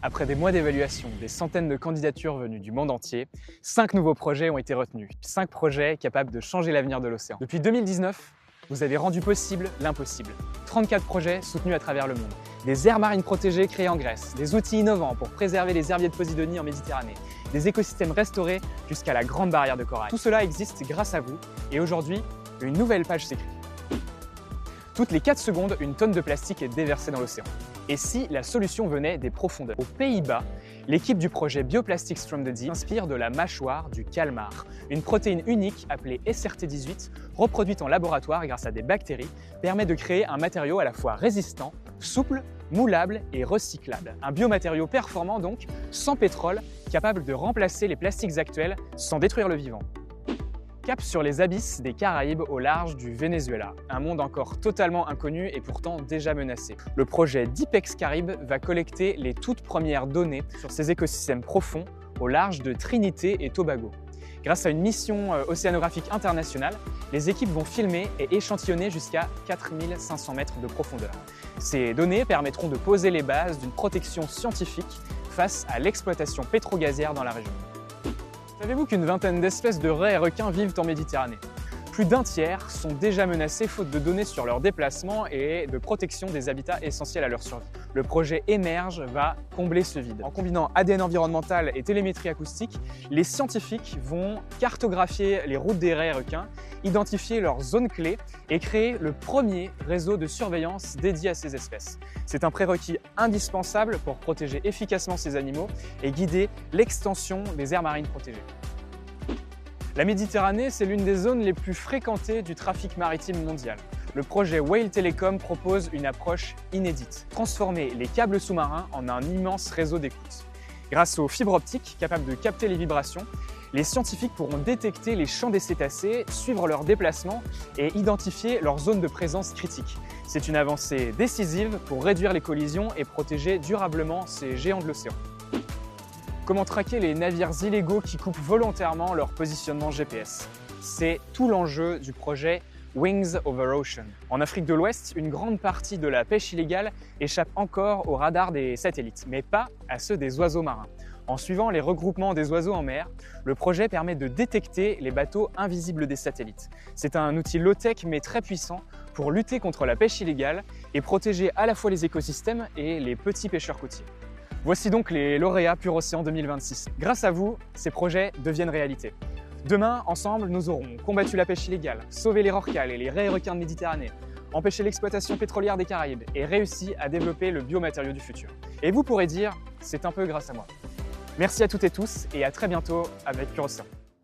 Après des mois d'évaluation, des centaines de candidatures venues du monde entier, 5 nouveaux projets ont été retenus. 5 projets capables de changer l'avenir de l'océan. Depuis 2019, vous avez rendu possible l'impossible. 34 projets soutenus à travers le monde. Des aires marines protégées créées en Grèce, des outils innovants pour préserver les herbiers de Posidonie en Méditerranée, des écosystèmes restaurés jusqu'à la grande barrière de corail. Tout cela existe grâce à vous et aujourd'hui, une nouvelle page s'écrit. Toutes les 4 secondes, une tonne de plastique est déversée dans l'océan. Et si la solution venait des profondeurs? Aux Pays-Bas, l'équipe du projet Bioplastics from the Deep s'inspire de la mâchoire du calmar, une protéine unique appelée SRT18, reproduite en laboratoire grâce à des bactéries, permet de créer un matériau à la fois résistant, souple, moulable et recyclable. Un biomatériau performant donc, sans pétrole, capable de remplacer les plastiques actuels sans détruire le vivant. Cap sur les abysses des Caraïbes au large du Venezuela, un monde encore totalement inconnu et pourtant déjà menacé. Le projet Deepex Caribe va collecter les toutes premières données sur ces écosystèmes profonds au large de Trinité et Tobago. Grâce à une mission océanographique internationale, les équipes vont filmer et échantillonner jusqu'à 4500 mètres de profondeur. Ces données permettront de poser les bases d'une protection scientifique face à l'exploitation pétro-gazière dans la région. Savez-vous qu'une vingtaine d'espèces de raies et requins vivent en Méditerranée? Plus d'un tiers sont déjà menacés faute de données sur leur déplacement et de protection des habitats essentiels à leur survie. Le projet Emerge va combler ce vide. En combinant ADN environnemental et télémétrie acoustique, les scientifiques vont cartographier les routes des raies et requins, identifier leurs zones clés et créer le premier réseau de surveillance dédié à ces espèces. C'est un prérequis indispensable pour protéger efficacement ces animaux et guider l'extension des aires marines protégées. La Méditerranée, c'est l'une des zones les plus fréquentées du trafic maritime mondial. Le projet Whale Telecom propose une approche inédite, transformer les câbles sous-marins en un immense réseau d'écoute. Grâce aux fibres optiques capables de capter les vibrations, les scientifiques pourront détecter les champs des cétacés, suivre leurs déplacements et identifier leurs zones de présence critiques. C'est une avancée décisive pour réduire les collisions et protéger durablement ces géants de l'océan. Comment traquer les navires illégaux qui coupent volontairement leur positionnement GPS? C'est tout l'enjeu du projet Wings Over Ocean. En Afrique de l'Ouest, une grande partie de la pêche illégale échappe encore aux radars des satellites, mais pas à ceux des oiseaux marins. En suivant les regroupements des oiseaux en mer, le projet permet de détecter les bateaux invisibles des satellites. C'est un outil low-tech mais très puissant pour lutter contre la pêche illégale et protéger à la fois les écosystèmes et les petits pêcheurs côtiers. Voici donc les lauréats Pur Océan 2026. Grâce à vous, ces projets deviennent réalité. Demain, ensemble, nous aurons combattu la pêche illégale, sauvé les rorquals et les raies et requins de Méditerranée, empêché l'exploitation pétrolière des Caraïbes et réussi à développer le biomatériau du futur. Et vous pourrez dire, c'est un peu grâce à moi. Merci à toutes et tous et à très bientôt avec Pur Océan.